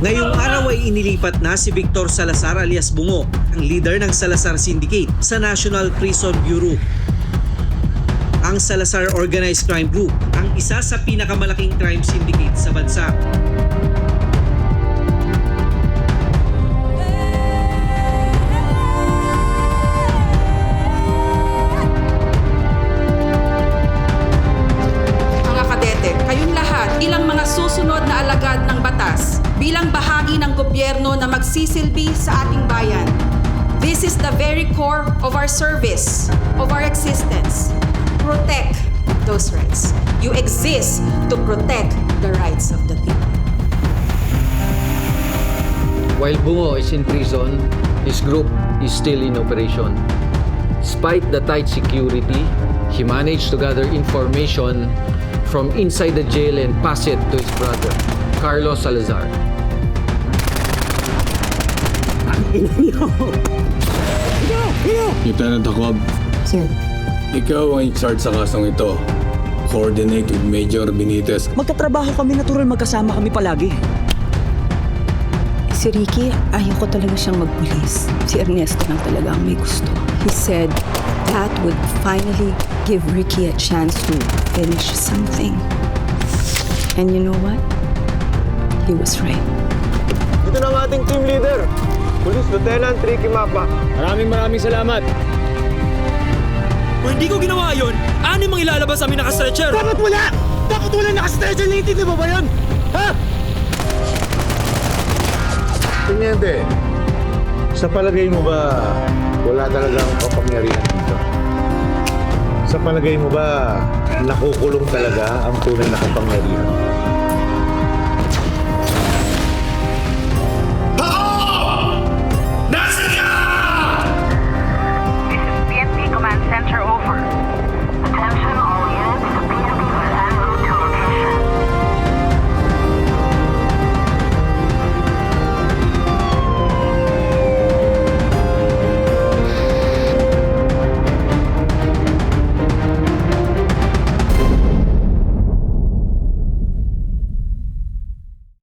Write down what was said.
Ngayong araw ay inilipat na si Victor Salazar alias Bungo, ang leader ng Salazar Syndicate sa National Prison Bureau. Ang Salazar Organized Crime Group ang isa sa pinakamalaking crime syndicate sa bansa. Mga kadete, kayong lahat bilang mga susunod na alagad ng batas, bilang bahagi ng gobyerno na magsisilbi sa ating bayan. This is the very core of our service, of our existence. Protect those rights. You exist to protect the rights of the people. While Bungo is in prison, his group is still in operation. Despite the tight security, he managed to gather information from inside the jail and pass it to his brother, Carlos Salazar. Lieutenant Jacob, Sir, ikaw ang in-charge sa kasong ito. Coordinate with Major Benitez. magkatrabaho kami, natural magkasama kami palagi. Si Ricky, ayoko talaga siyang magpulis. Si Ernesto lang talaga ang may gusto. He said that would finally give Ricky a chance to finish something. And you know what? He was right. Ito na ang ating team leader, Police Lieutenant Ricky Mapa. Maraming salamat. Kung hindi ko ginawa yun, ano yung mga ilalabas sa amin naka-stretcher? Dapat wala! Dapat wala naka-stretcher, naiintindihan mo ba yun? Ha? Teniente, sa palagay mo ba wala talagang kapangyarihan dito? Sa palagay mo ba nakukulong talaga ang tunay na kapangyarihan?